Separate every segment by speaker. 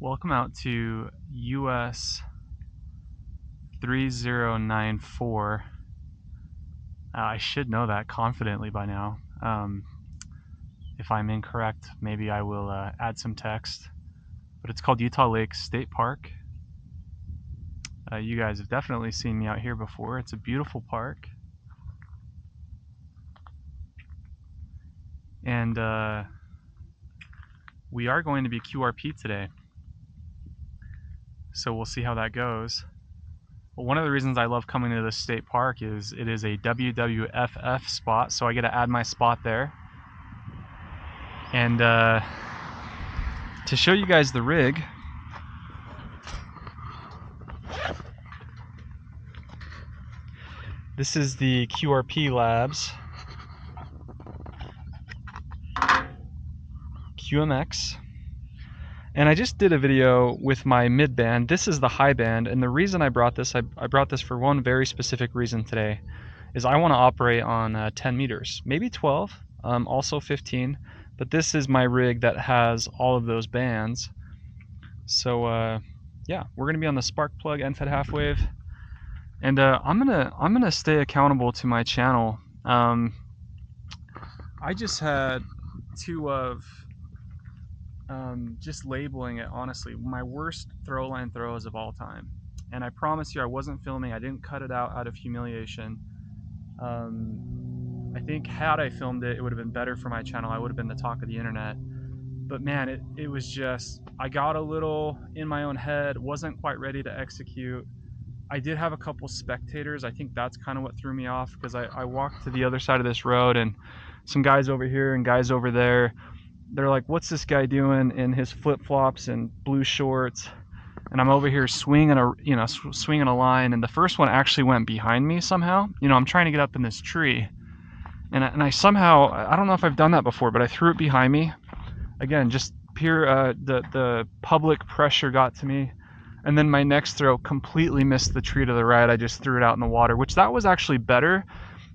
Speaker 1: Welcome out to US 3094. I should know that confidently by now. If I'm incorrect, maybe I will add some text. But it's called Utah Lakes State Park. You guys have definitely seen me out here before. It's a beautiful park. And we are going to be QRP today. So we'll see how that goes. Well, one of the reasons I love coming to this state park is it is a WWFF spot, so I get to add my spot there. And to show you guys the rig, this is the QRP Labs QMX. And I just did a video with my mid band. This is the high band, and the reason I brought this, I brought this for one very specific reason today, is I want to operate on 10 meters, maybe 12, also 15, but this is my rig that has all of those bands. So yeah, we're gonna be on the spark plug end-fed half wave, and I'm gonna stay accountable to my channel. I just had two of just labeling it, honestly, my worst throw line throws of all time. And I promise you I wasn't filming. I didn't cut it out of humiliation. I think had I filmed it, it would have been better for my channel. I would have been the talk of the internet. But man, it was just, I got a little in my own head, wasn't quite ready to execute. I did have a couple spectators. I think that's kind of what threw me off, because I walked to the other side of this road and some guys over here and guys over there, they're like, what's this guy doing in his flip-flops and blue shorts? And I'm over here swinging a line, and the first one actually went behind me somehow. I'm trying to get up in this tree, and I somehow, I don't know if I've done that before, but I threw it behind me. Again, just pure the public pressure got to me, and then my next throw completely missed the tree to the right. I just threw it out in the water, which that was actually better,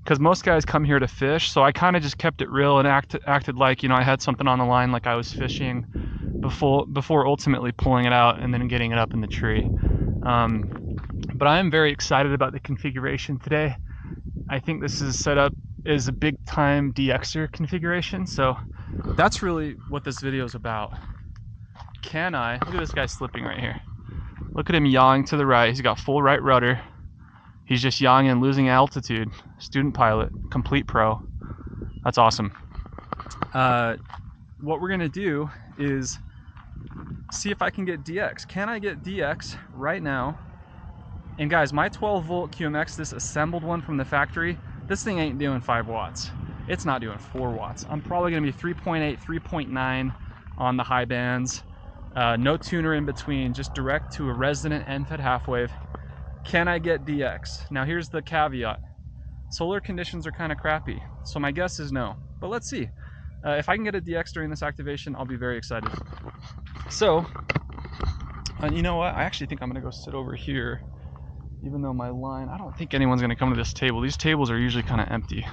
Speaker 1: because most guys come here to fish, so I kind of just kept it real and acted like, I had something on the line, like I was fishing, before ultimately pulling it out and then getting it up in the tree. But I am very excited about the configuration today. I think this is set up as a big time DXer configuration, so that's really what this video is about. Look at this guy slipping right here. Look at him yawing to the right. He's got full right rudder. He's just yawing and losing altitude. Student pilot, complete pro. That's awesome. What we're gonna do is see if I can get DX. Can I get DX right now? And guys, my 12 volt QMX, this assembled one from the factory, this thing ain't doing 5 watts. It's not doing 4 watts. I'm probably gonna be 3.8, 3.9 on the high bands. No tuner in between, just direct to a resonant end-fed half wave. Can I get DX? Now here's the caveat. Solar conditions are kind of crappy, so my guess is no. But let's see. If I can get a DX during this activation, I'll be very excited. So, you know what? I actually think I'm gonna go sit over here, even though my line, I don't think anyone's gonna come to this table. These tables are usually kind of empty.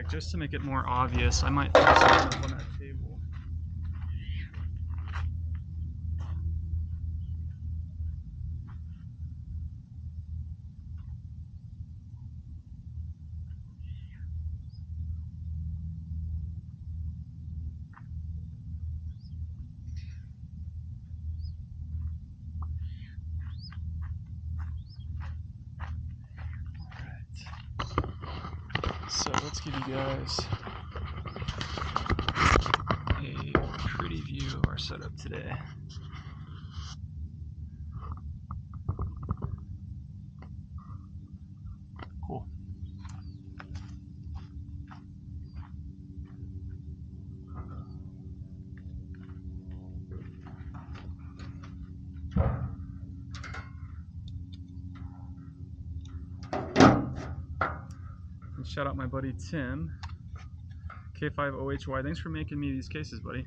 Speaker 1: back just to make it more obvious. I might throw something up on that table. So let's give you guys a pretty view of our setup today. Cool. And shout out my buddy Tim, K5OHY. Thanks for making me these cases, buddy.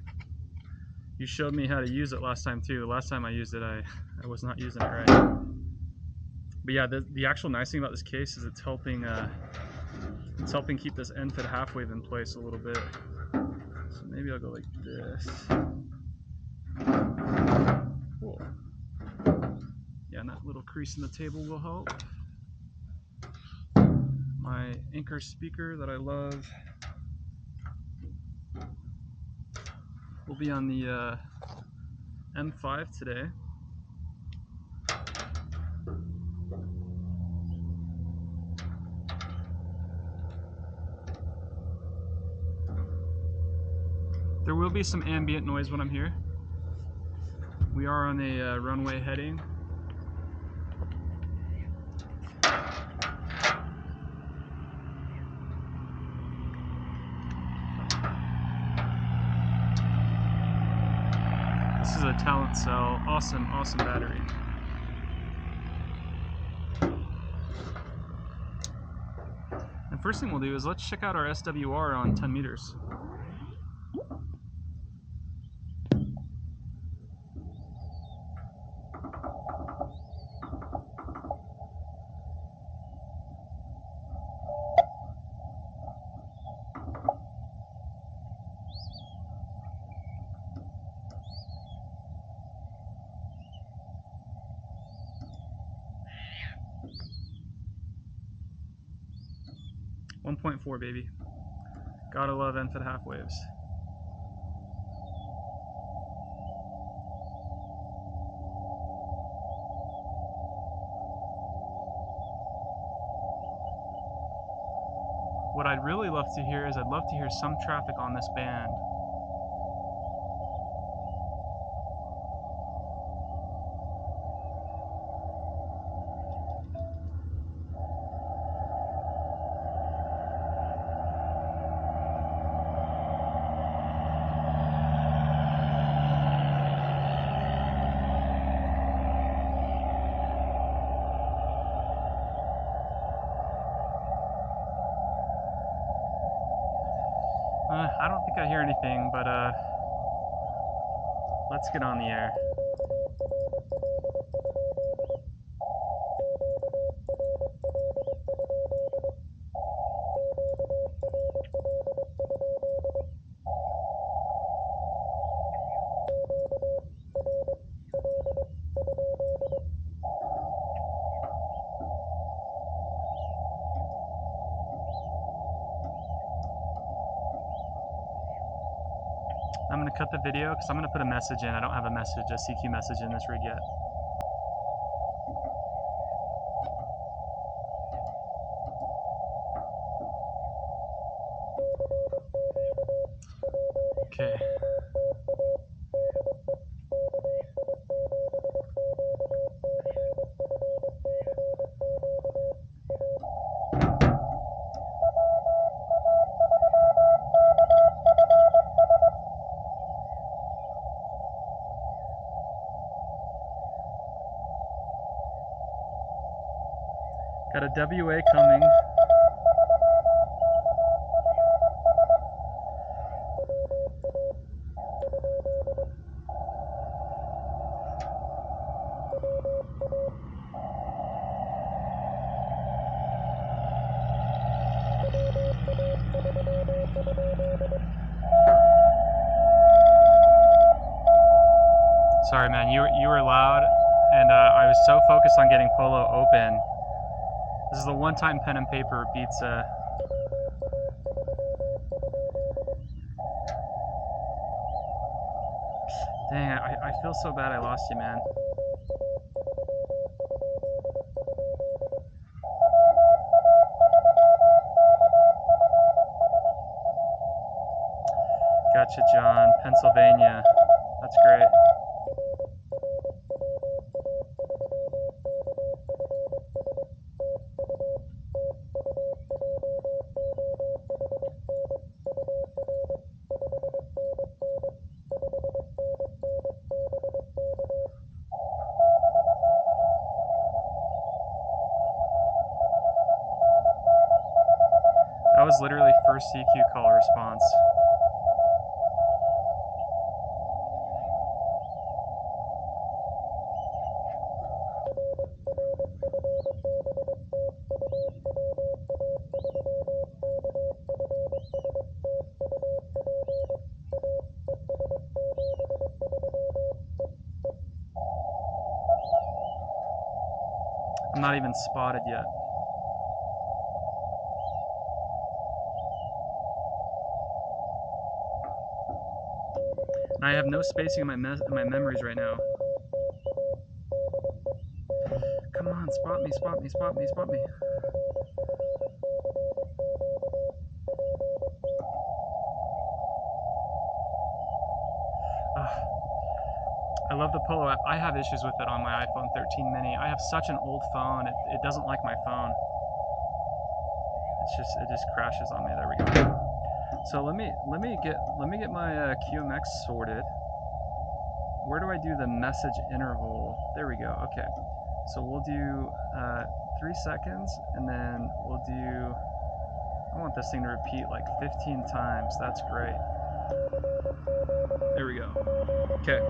Speaker 1: You showed me how to use it last time too. The last time I used it, I was not using it right. But yeah, the actual nice thing about this case is it's helping keep this end-fed half wave in place a little bit. So maybe I'll go like this. Cool. Yeah, and that little crease in the table will help. My Anchor speaker that I love will be on the M5 today. There will be some ambient noise when I'm here. We are on a runway heading. This is a Talent Cell. Awesome, awesome battery. And first thing we'll do is let's check out our SWR on 10 meters. .4, baby. Gotta love end-fed half waves. What I'd really love to hear is I'd love to hear some traffic on this band. I don't think I hear anything, but let's get on the air. I'm going to cut the video because I'm going to put a message in. I don't have a CQ message in this rig yet. Okay. Got a WA coming. Sorry, man. You were loud, and I was so focused on getting Polo open. This is the one time pen and paper beats Dang, I feel so bad I lost you, man. Gotcha, John. Pennsylvania. That's great. That was literally first CQ call response. I'm not even spotted yet. And I have no spacing in my memories right now. Come on, spot me, spot me, spot me, spot me. I love the Polo app. I have issues with it on my iPhone 13 mini. I have such an old phone. It doesn't like my phone. It just crashes on me. There we go. So let me get my QMX sorted. Where do I do the message interval? There we go. Okay. So we'll do 3 seconds, and then we'll do. I want this thing to repeat like 15 times. That's great. There we go. Okay.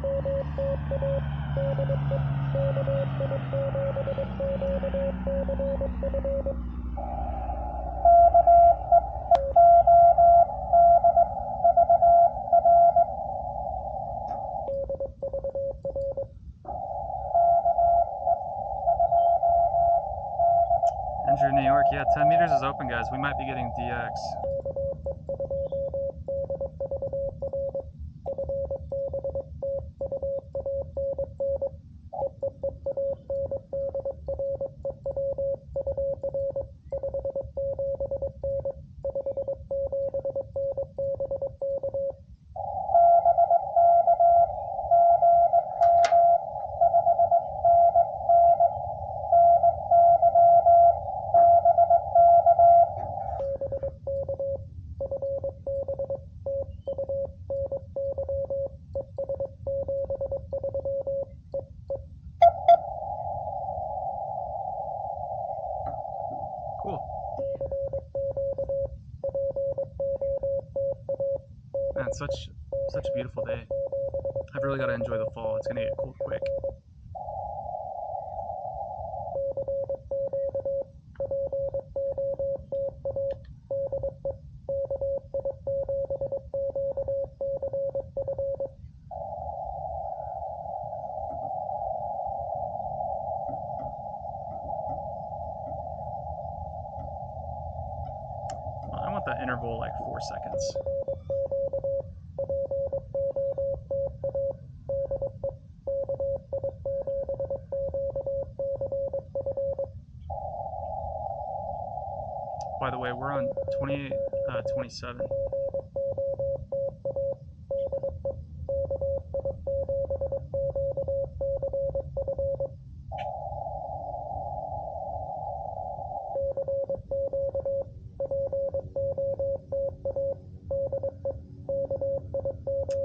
Speaker 1: Enter New York. Yeah, 10 meters is open, guys. We might be getting DX. Cool. Man, such a beautiful day. I've really got to enjoy the fall. It's gonna get cold quick. I want that interval like 4 seconds. By the way, we're on 27.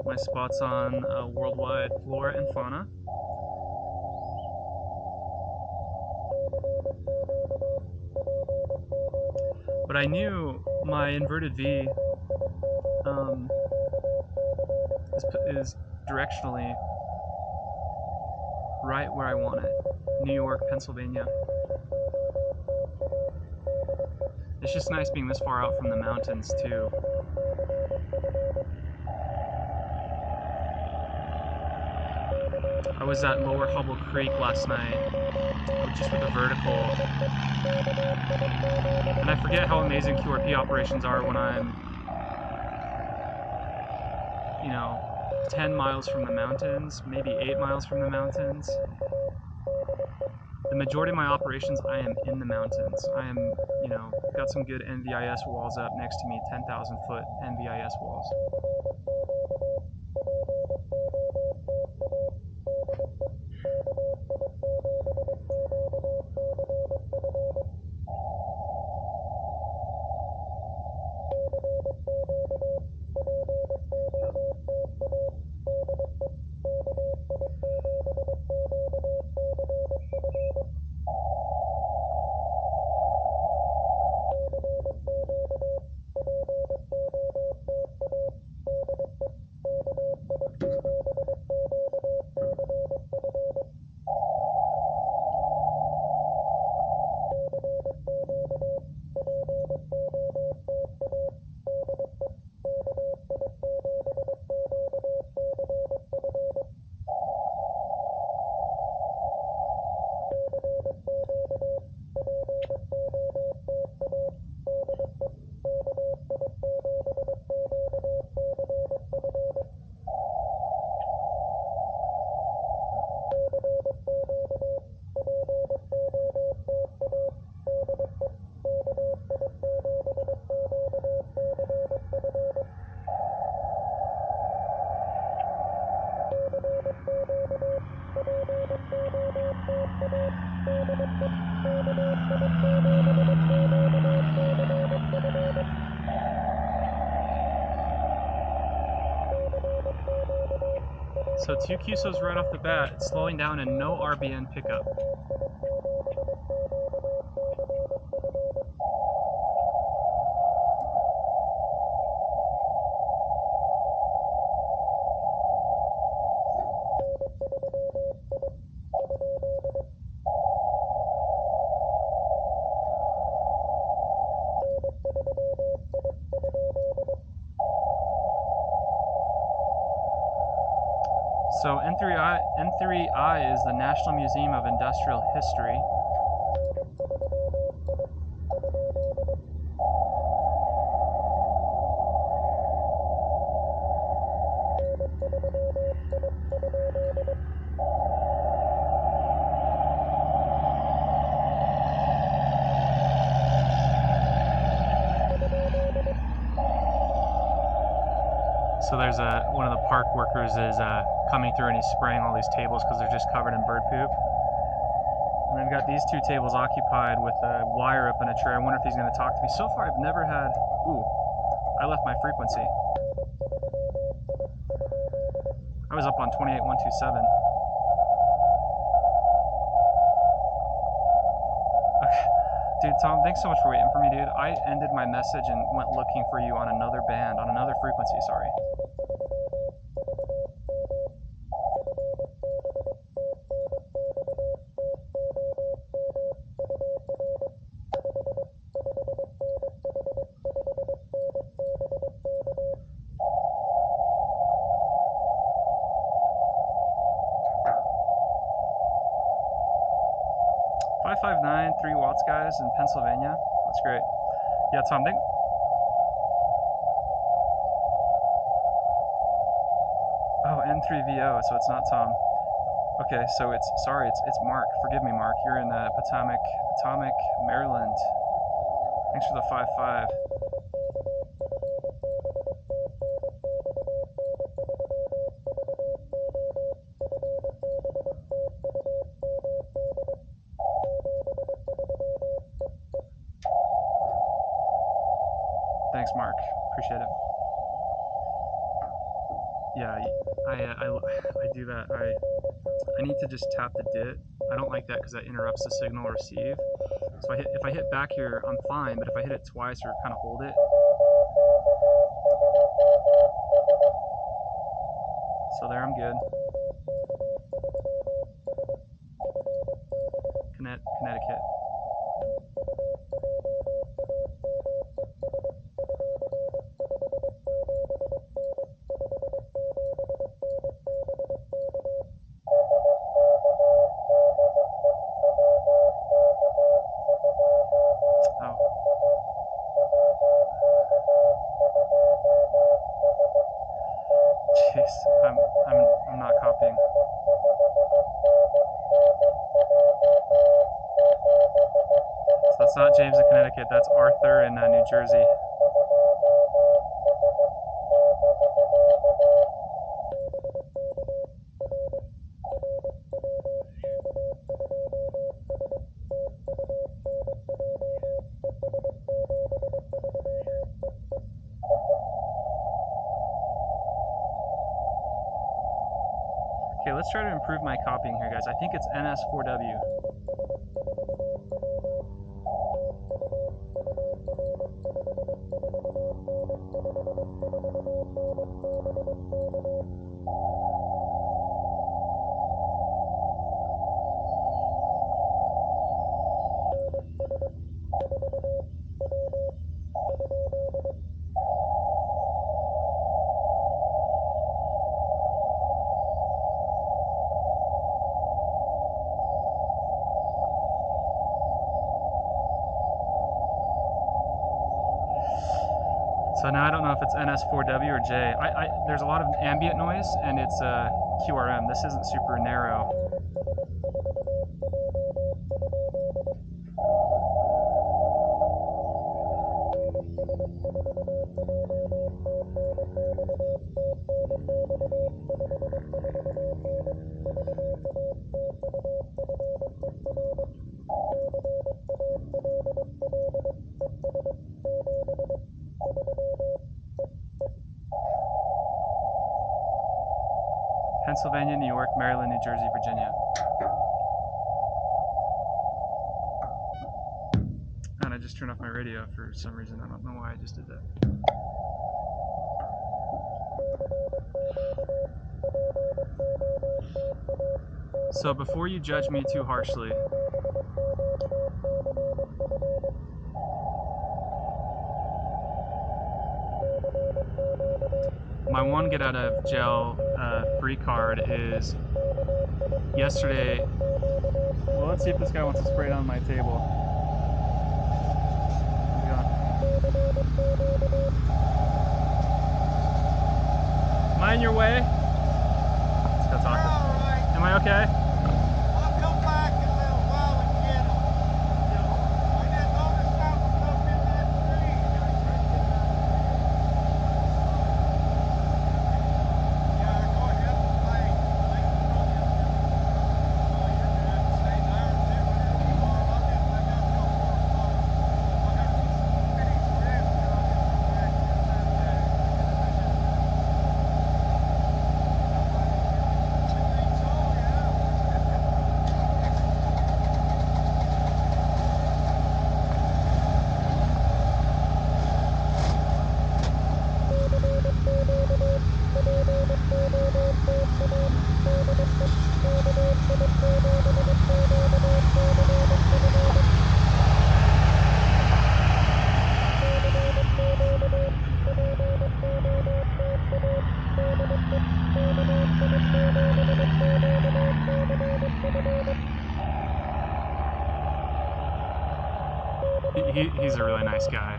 Speaker 1: My spots on worldwide flora and fauna. But I knew my inverted V is directionally right where I want it. New York, Pennsylvania. It's just nice being this far out from the mountains too. I was at Lower Hubble Creek last night, just with the vertical, and I forget how amazing QRP operations are when I'm, 10 miles from the mountains, maybe 8 miles from the mountains. The majority of my operations, I am in the mountains. I am, got some good NVIS walls up next to me, 10,000 foot NVIS walls. So 2 QSOs right off the bat, slowing down and no RBN pickup. So N3I is the National Museum of Industrial History. So there's one of the park workers is coming through and he's spraying all these tables because they're just covered in bird poop. And I've got these 2 tables occupied with a wire up in a tray. I wonder if he's going to talk to me. So far I've never had... Ooh, I left my frequency. I was up on 28127. Okay. Dude, Tom, thanks so much for waiting for me, dude. I ended my message and went looking for you on another band, on another frequency, sorry. .559, 3 watts, guys, in Pennsylvania. That's great. Yeah, Tom, Oh, N3VO, so it's not Tom. Okay, so it's Mark. Forgive me, Mark. You're in Potomac, Maryland. Thanks for the 5-5. Thanks, Mark. Appreciate it. Yeah, I do that. I need to just tap the DIT. I don't like that because that interrupts the signal receive. So if I hit back here, I'm fine, but if I hit it twice or kind of hold it. So there, I'm good. Connecticut. it's not James in Connecticut. That's Arthur in New Jersey. Okay, let's try to improve my copying here, guys. I think it's NS4W. So now I don't know if it's NS4W or J. There's a lot of ambient noise, and it's QRM. This isn't super narrow. Pennsylvania, New York, Maryland, New Jersey, Virginia. And I just turned off my radio for some reason. I don't know why I just did that. So before you judge me too harshly, my one get out of jail free card is yesterday. Well, let's see if this guy wants to spray it on my table. Am I in your way? Let's go talk. Right. Am I okay?
Speaker 2: I'll come back in a little while and get him. I didn't notice that was up in that tree. Yeah, go ahead and play. Play the program. Oh, you're good. Stay there. Stay wherever you are. I got to go for a photo. I got to finish rest and I'll get some back in that day.
Speaker 1: He's a really nice guy.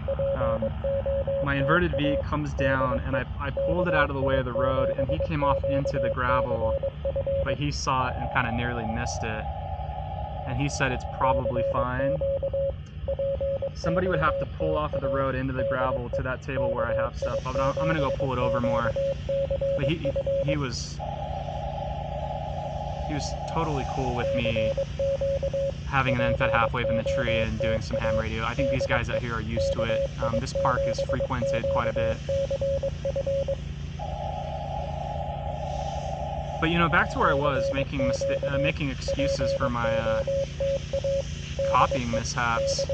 Speaker 1: My inverted V comes down, and I pulled it out of the way of the road, and he came off into the gravel, but he saw it and kind of nearly missed it. And he said it's probably fine. Somebody would have to pull off of the road into the gravel to that table where I have stuff. I'm gonna go pull it over more. But he was totally cool with me having an NFET half wave in the tree and doing some ham radio. I think these guys out here are used to it. This park is frequented quite a bit. But you know, back to where I was, making excuses for my copying mishaps.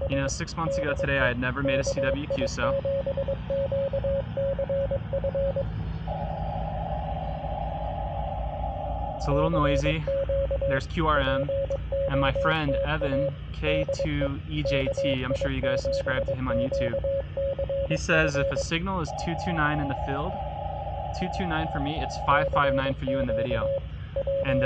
Speaker 1: You know, 6 months ago today, I had never made a CW QSO. It's a little noisy. There's QRM. And my friend, Evan, K2EJT, I'm sure you guys subscribe to him on YouTube. He says if a signal is 229 in the field, 229 for me, it's 559 for you in the video. And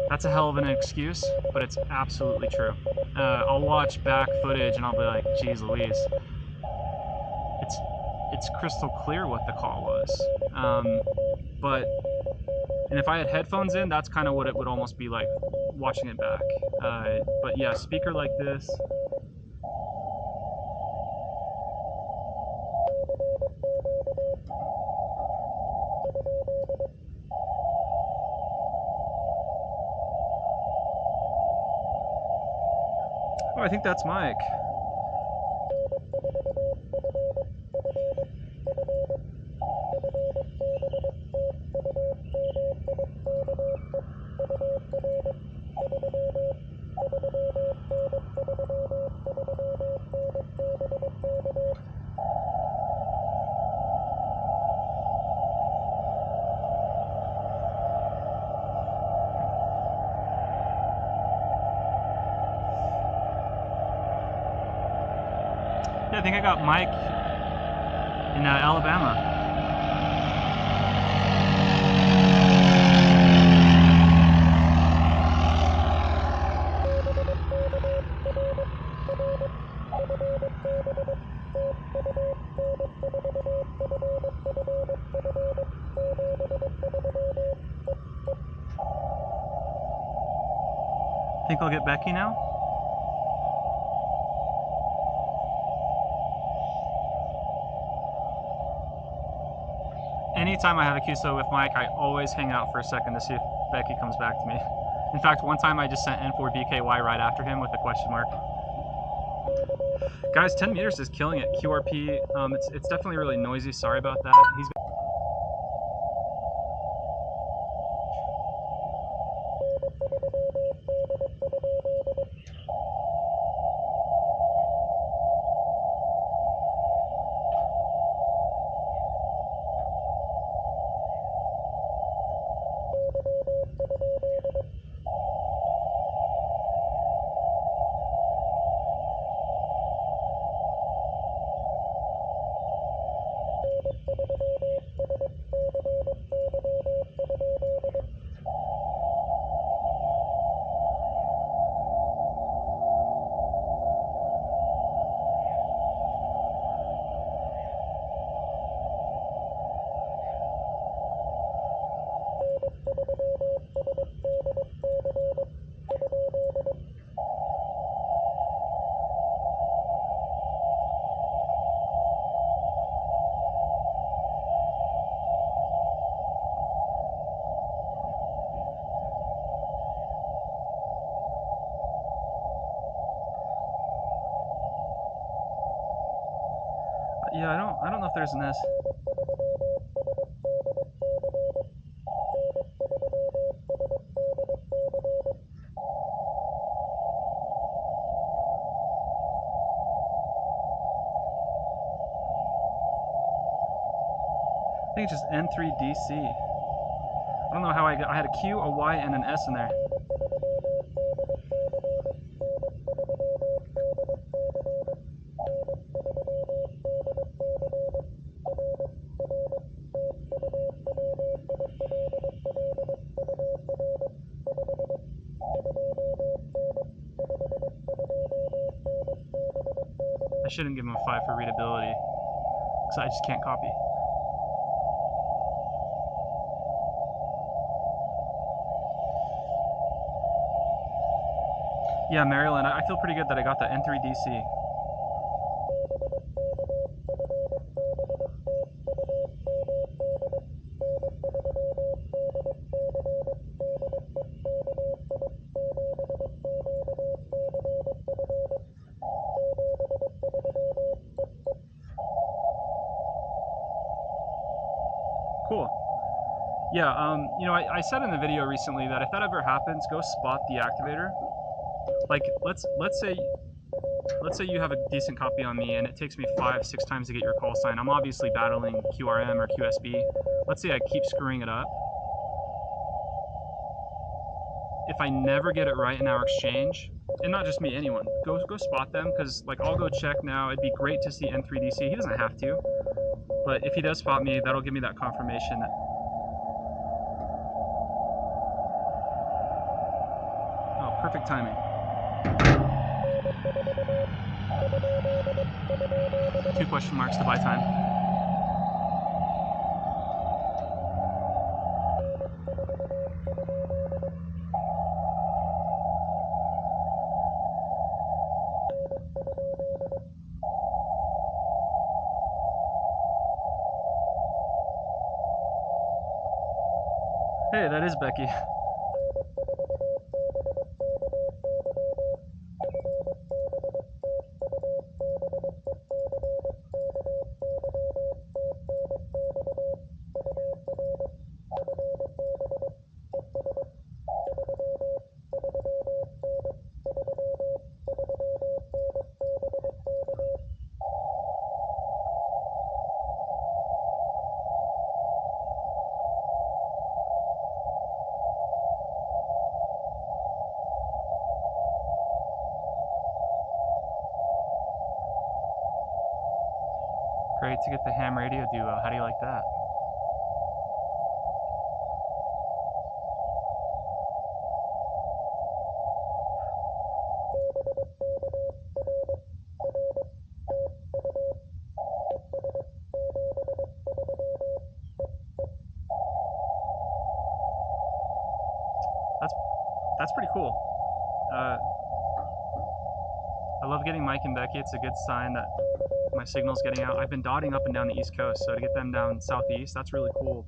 Speaker 1: that's a hell of an excuse, but it's absolutely true. I'll watch back footage and I'll be like, geez Louise. it's crystal clear what the call was. And if I had headphones in, that's kind of what it would almost be like watching it back. But yeah, speaker like this. Oh, I think that's Mike. Yeah, I think I got Mike in Alabama. Think I'll get Becky now? Anytime I have a QSO with Mike, I always hang out for a second to see if Becky comes back to me. In fact, one time I just sent N4BKY right after him with a question mark. Guys, 10 meters is killing it. QRP, it's definitely really noisy. Sorry about that. Yeah, I don't know if there's an S. I think it's just N3DC. I don't know how I had a Q, a Y, and an S in there. I shouldn't give him a 5 for readability, because I just can't copy. Yeah, Maryland, I feel pretty good that I got the N3DC. Cool. Yeah, you know, I said in the video recently that if that ever happens, go spot the activator. Like, let's say you have a decent copy on me and it takes me 5-6 times to get your call sign. I'm obviously battling QRM or QSB. Let's say I keep screwing it up. If I never get it right in our exchange, and not just me, anyone, go spot them, because like I'll go check now. It'd be great to see N3DC. He doesn't have to, but if he does spot me, that'll give me that confirmation that. Oh, perfect timing. 2 question marks to buy time. Hey, that is Becky. Great to get the ham radio duo. How do you like that? That's pretty cool. I love getting Mike and Becky. It's a good sign that my signal's getting out. I've been dotting up and down the East Coast, so to get them down southeast, that's really cool.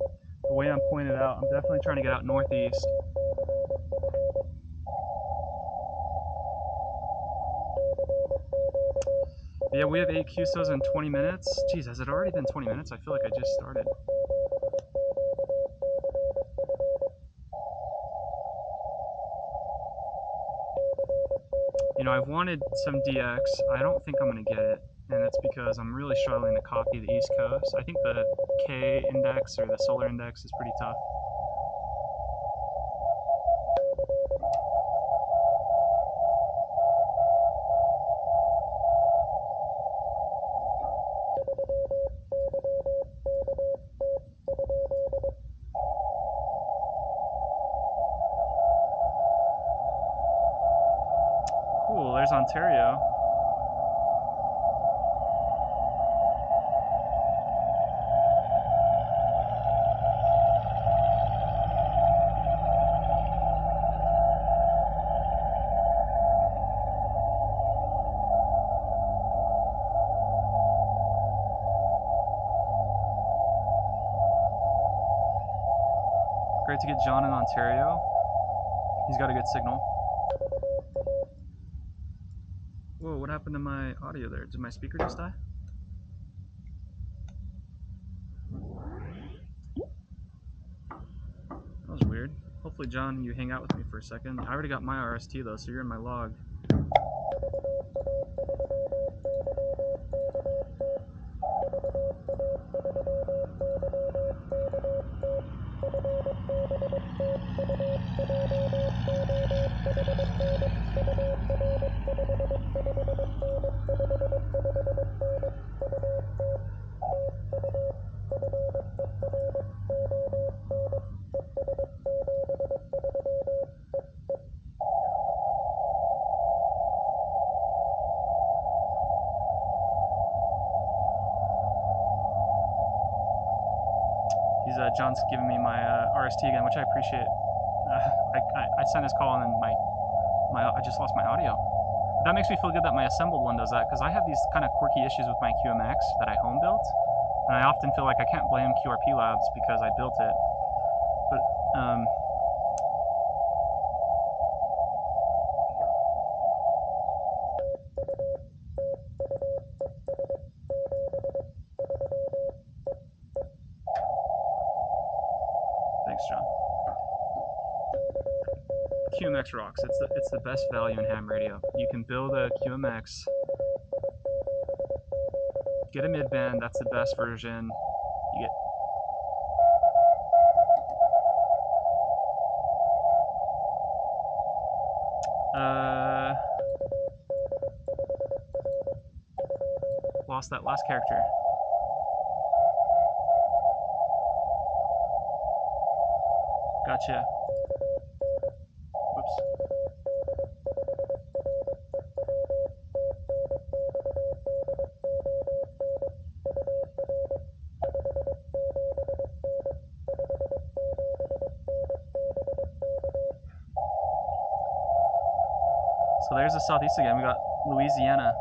Speaker 1: The way I'm pointed out, I'm definitely trying to get out northeast. But yeah, we have 8 QSOs in 20 minutes. Geez, has it already been 20 minutes? I feel like I just started. You know, I've wanted some DX. I don't think I'm going to get it, and it's because I'm really struggling to copy the East Coast. I think the K index or the solar index is pretty tough. Cool, there's Ontario. Great to get John in Ontario. He's got a good signal. Whoa, what happened to my audio there? Did my speaker just die? That was weird. Hopefully, John, you hang out with me for a second. I already got my RST though, so you're in my log. John's giving me my RST again, which I appreciate. I sent his call and then I just lost my audio. That makes me feel good that my assembled one does that, because I have these kind of quirky issues with my QMX that I home built, and I often feel like I can't blame QRP Labs because I built it. But thanks, John. QMX rocks. It's the best value in ham radio. You can build a QMX, get a midband. That's the best version. You get lost that last character. Gotcha. Whoops. So there's the southeast again. We got Louisiana.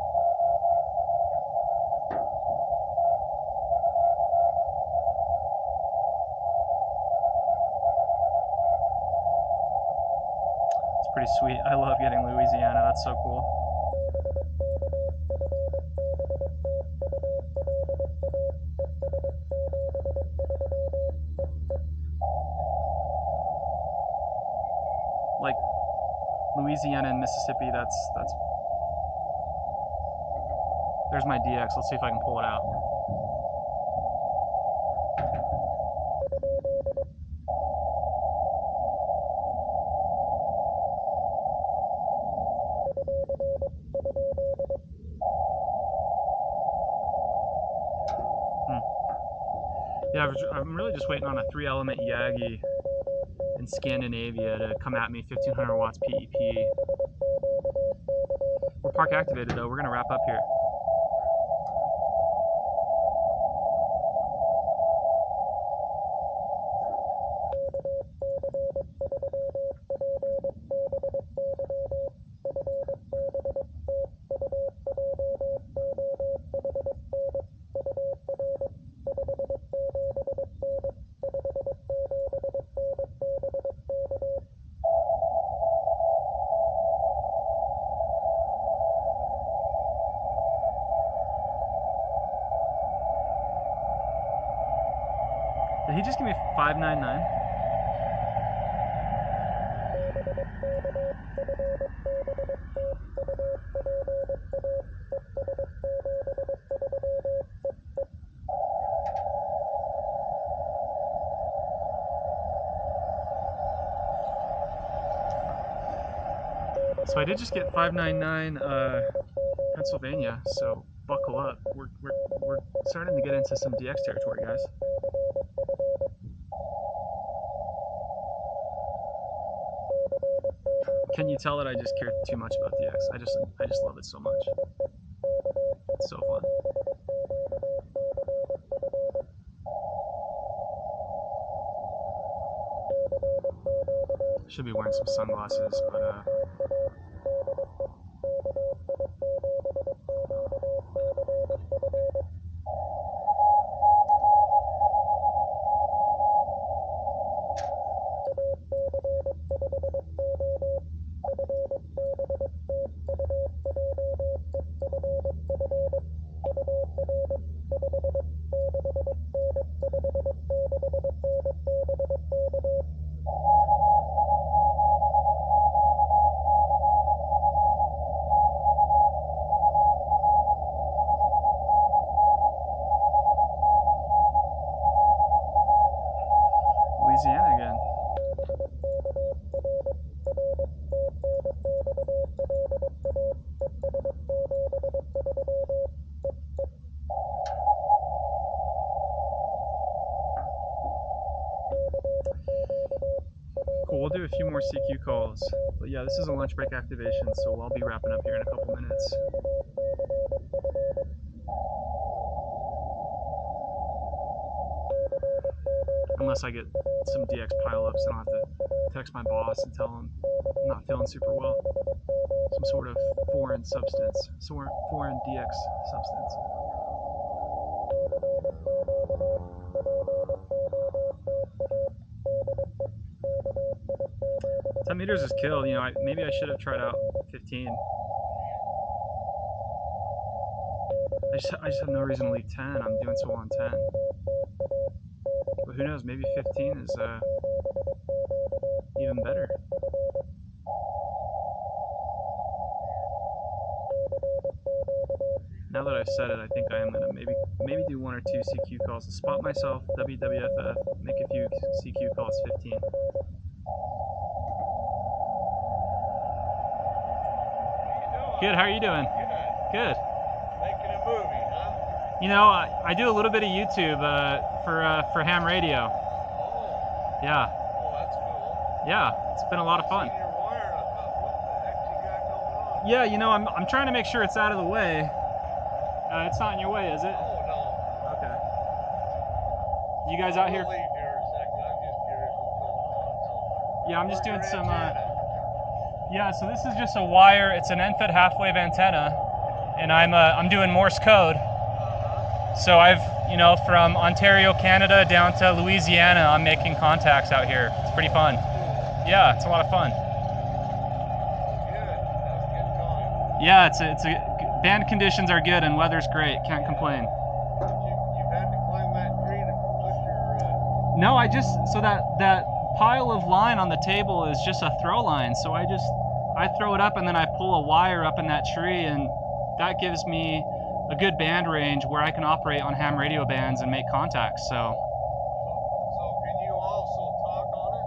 Speaker 1: pretty sweet. I love getting Louisiana. That's so cool. Like Louisiana and Mississippi, that's there's my DX. Let's see if I can pull it out. Yeah, I'm really just waiting on a 3-element Yagi in Scandinavia to come at me, 1500 watts PEP. We're park activated though, we're gonna wrap up here. Did he just give me 599? So I did just get 599 Pennsylvania, so buckle up. We're starting to get into some DX territory, guys. Can you tell that I just care too much about DX? I just love it so much. It's so fun. Should be wearing some sunglasses, but Louisiana again. Cool, we'll do a few more CQ calls. But yeah, this is a lunch break activation, so I'll be wrapping up here in a couple minutes. Unless I get some DX pileups and I'll have to text my boss and tell him I'm not feeling super well. Some sort of foreign substance, foreign DX substance. 10 meters is killed, you know, maybe I should have tried out 15. I just have no reason to leave 10, I'm doing so well on 10. But who knows, maybe 15 is even better. Now that I've said it, I think I am gonna maybe do 1 or 2 CQ calls to spot myself, WWFF, make a few CQ calls, 15. Good, how are you doing? Good.
Speaker 2: Making a movie, huh?
Speaker 1: You know, I do a little bit of YouTube for ham radio.
Speaker 2: Oh.
Speaker 1: Yeah.
Speaker 2: Oh, that's cool.
Speaker 1: Yeah, it's been a lot of fun.
Speaker 2: Seen your wire, I thought, what the heck you got going on?
Speaker 1: Yeah, you know, I'm trying to make sure it's out of the way. It's not in your way, is it?
Speaker 2: Oh, no.
Speaker 1: Okay. You guys out here?
Speaker 2: We'll leave here a second. I'm just curious what's going on. So,
Speaker 1: Yeah, I'm just doing
Speaker 2: where's
Speaker 1: some.
Speaker 2: your antenna?
Speaker 1: Yeah, so this is just a wire. It's an end-fed half-wave antenna, and I'm doing Morse code. So I've, you know, from Ontario, Canada down to Louisiana, I'm making contacts out here. It's pretty fun. Yeah, it's a lot of fun. Yeah, it's a band conditions are good and weather's great. Can't complain.
Speaker 2: You've had to climb that tree to push your.
Speaker 1: No, I just so that pile of line on the table is just a throw line. So I throw it up and then I pull a wire up in that tree, and that gives me a good band range where I can operate on ham radio bands and make contacts. So
Speaker 2: Can you also talk on it?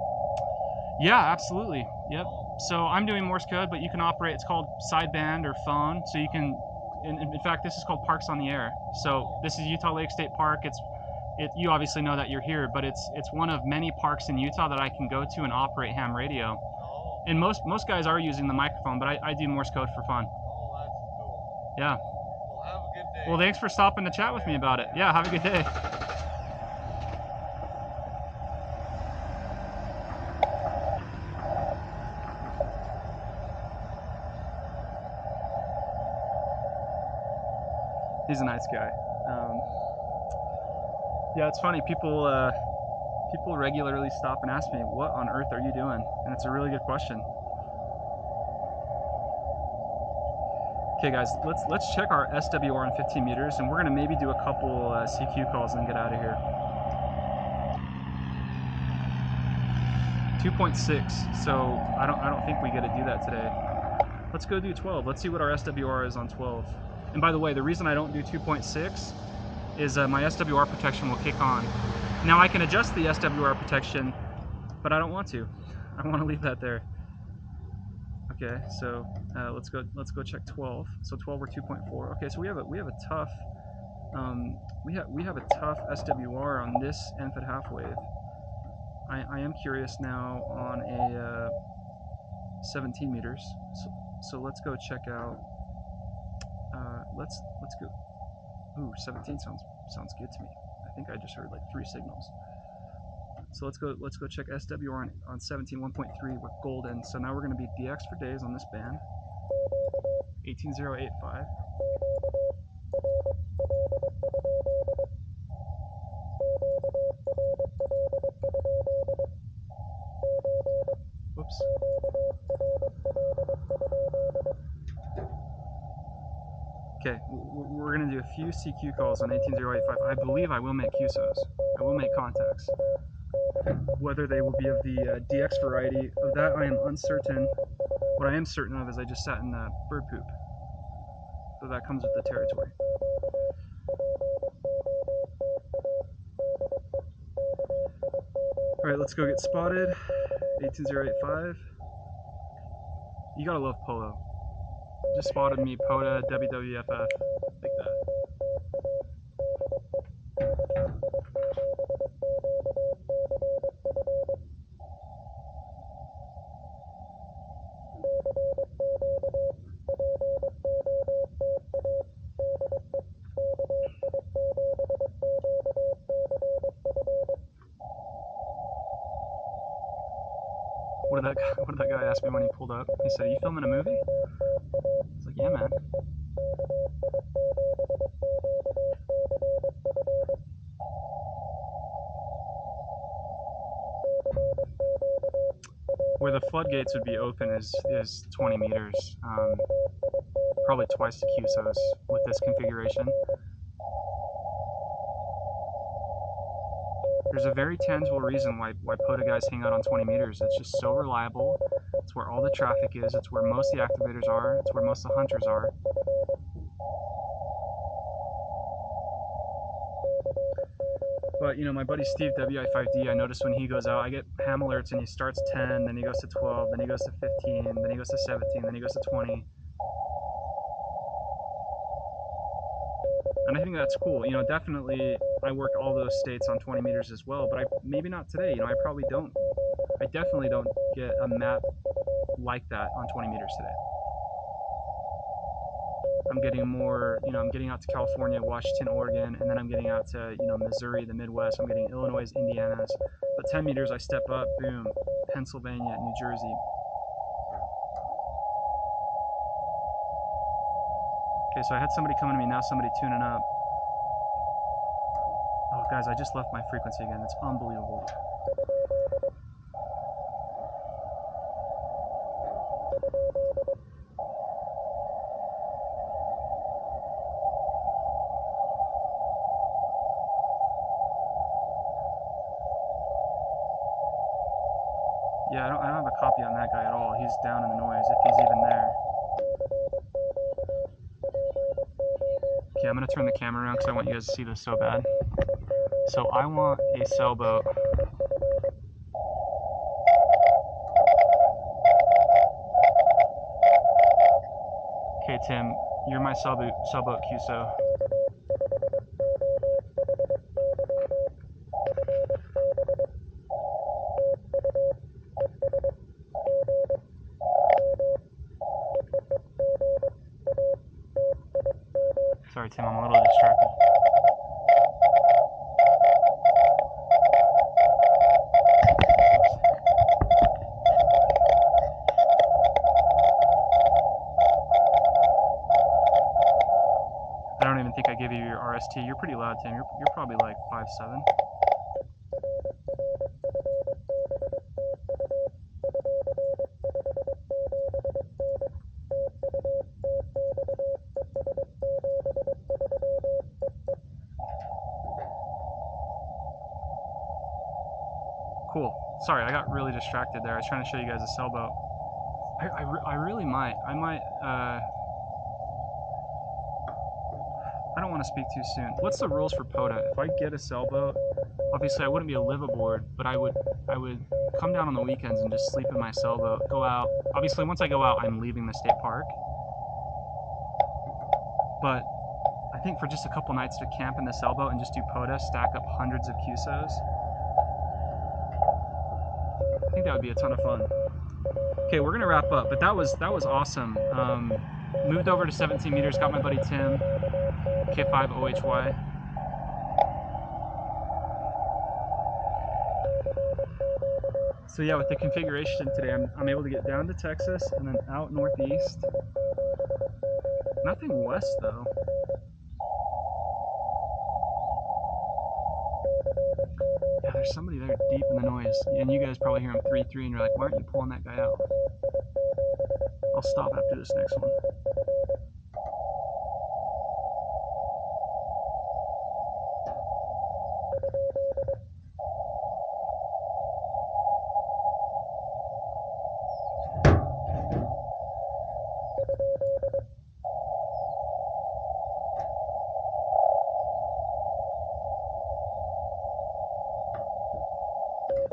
Speaker 1: yeah, absolutely. Yep.
Speaker 2: Oh.
Speaker 1: So I'm doing Morse code, but you can operate. It's called sideband or phone. So you can. In fact, this is called Parks on the Air. So this is Utah Lake State Park. You obviously know that you're here, but it's one of many parks in Utah that I can go to and operate ham radio.
Speaker 2: Oh.
Speaker 1: And most guys are using the microphone, but I do Morse code for fun.
Speaker 2: Oh, that's cool.
Speaker 1: Yeah.
Speaker 2: Well, have a good day.
Speaker 1: Well, thanks for stopping to chat with me about it. Yeah, have a good day. He's a nice guy. Yeah, it's funny. People regularly stop and ask me, "What on earth are you doing?" And it's a really good question. Okay, guys, let's check our SWR in 15 meters, and we're gonna maybe do a couple CQ calls and get out of here. 2.6. So I don't think we get to do that today. Let's go do 12. Let's see what our SWR is on 12. And by the way, the reason I don't do 2.6 is my SWR protection will kick on. Now I can adjust the SWR protection, but I don't want to. I want to leave that there. Okay, so let's go check 12. So 12 or 2.4. Okay, so we have a tough we have a tough SWR on this NFID half wave. I am curious now on a 17 meters. So let's go check out. Let's go. Ooh, 17 sounds good to me. I think I just heard like 3 signals. So let's go check SWR on 17 1.3 with golden. So now we're going to be DX for days on this band. 18085. Whoops. Okay, we're going to do a few CQ calls on 18085. I believe I will make QSOs. I will make contacts. Whether they will be of the DX variety, of that I am uncertain. What I am certain of is I just sat in bird poop. So that comes with the territory. Alright, let's go get spotted. 18085. You gotta love Polo. Just spotted me, POTA, WWFF, like that. What did that guy ask me when he pulled up? He said, "Are you filming a movie?" I was like, "Yeah, man." Where the floodgates would be open is 20 meters. Probably twice the QSOs with this configuration. There's a very tangible reason why POTA guys hang out on 20 meters. It's just so reliable. It's where all the traffic is. It's where most of the activators are. It's where most of the hunters are. But, you know, my buddy Steve, WI5D, I noticed when he goes out, I get ham alerts and he starts 10, then he goes to 12, then he goes to 15, then he goes to 17, then he goes to 20. And I think that's cool. You know, definitely I work all those states on 20 meters as well, but maybe not today. You know, I probably don't. I definitely don't get a map like that on 20 meters today. I'm getting more, you know, I'm getting out to California, Washington, Oregon, and then I'm getting out to, you know, Missouri, the Midwest. I'm getting Illinois, Indiana's. But 10 meters, I step up, boom, Pennsylvania, New Jersey. Okay, so I had somebody coming to me, now somebody tuning up. Oh, guys, I just left my frequency again. It's unbelievable. Yeah, I don't have a copy on that guy at all. He's down in the noise, if he's even there. Okay, I'm gonna turn the camera around because I want you guys to see this so bad. So I want a sailboat. Okay, Tim, you're my sailboat QSO. Sorry, Tim, I'm a little distracted. I don't even think I gave you your RST. You're pretty loud, Tim. You're probably like 5'7". Cool. Sorry, I got really distracted there. I was trying to show you guys a sailboat. I really might. I might. I don't want to speak too soon. What's the rules for POTA? If I get a sailboat, obviously I wouldn't be a liveaboard, but I would come down on the weekends and just sleep in my sailboat. Go out. Obviously, once I go out, I'm leaving the state park. But I think for just a couple nights to camp in the sailboat and just do POTA, stack up hundreds of QSOs. I think that would be a ton of fun. Okay, we're gonna wrap up, but that was awesome. Moved over to 17 meters, got my buddy Tim, K5 OHY. So yeah, with the configuration today, I'm able to get down to Texas and then out northeast. Nothing west though. Yeah, there's somebody there deep in the noise, and you guys probably hear him 3-3, and you're like, why aren't you pulling that guy out? I'll stop after this next one.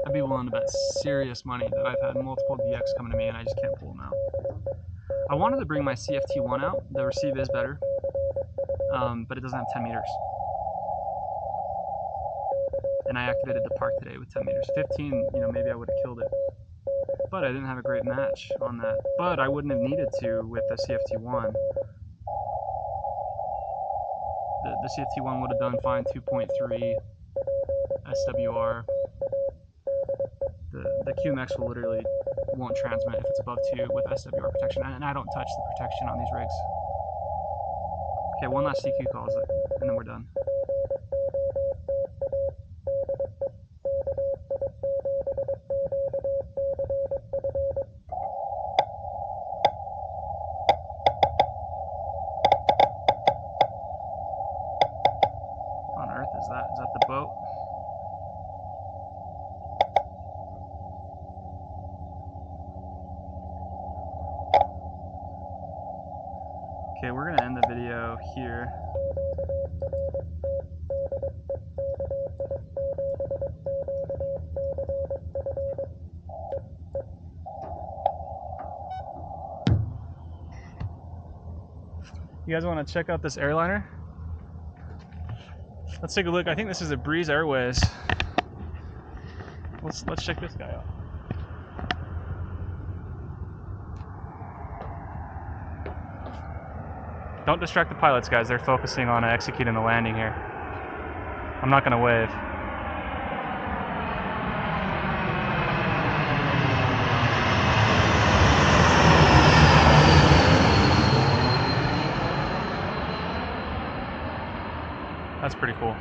Speaker 1: I'd be willing to bet serious money that I've had multiple DX coming to me and I just can't pull them out. I wanted to bring my CFT1 out. The receive is better, but it doesn't have 10 meters. And I activated the park today with 10 meters. 15, you know, maybe I would have killed it. But I didn't have a great match on that. But I wouldn't have needed to with the CFT1. The CFT1 would have done fine, 2.3 SWR. The QMX will literally won't transmit if it's above 2 with SWR protection, and I don't touch the protection on these rigs. Okay, one last CQ call, and then we're done. What on earth is that? Is that the boat? Okay, we're gonna end the video here. You guys want to check out this airliner? Let's take a look. I think this is a Breeze Airways. Let's check this guy out. Don't distract the pilots, guys. They're focusing on executing the landing here. I'm not gonna wave. That's pretty cool.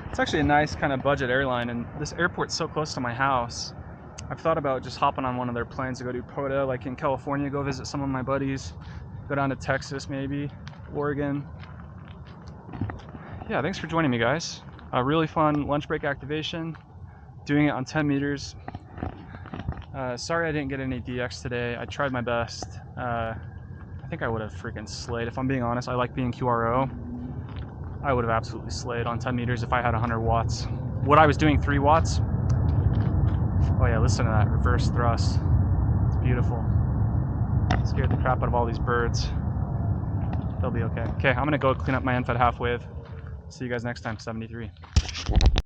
Speaker 1: It's actually a nice kind of budget airline, and this airport's so close to my house. I've thought about just hopping on one of their planes to go do POTA, like in California, go visit some of my buddies, go down to Texas maybe, Oregon. Yeah, thanks for joining me, guys. A really fun lunch break activation. doing it on 10 meters. Sorry I didn't get any DX today. I tried my best. I think I would have freaking slayed. If I'm being honest, I like being QRO. I would have absolutely slayed on 10 meters if I had 100 watts. What I was doing 3 watts. Oh yeah, listen to that reverse thrust. It's beautiful. Scared the crap out of all these birds. They'll be okay. Okay, I'm gonna go clean up my unfed half wave. See you guys next time, 73.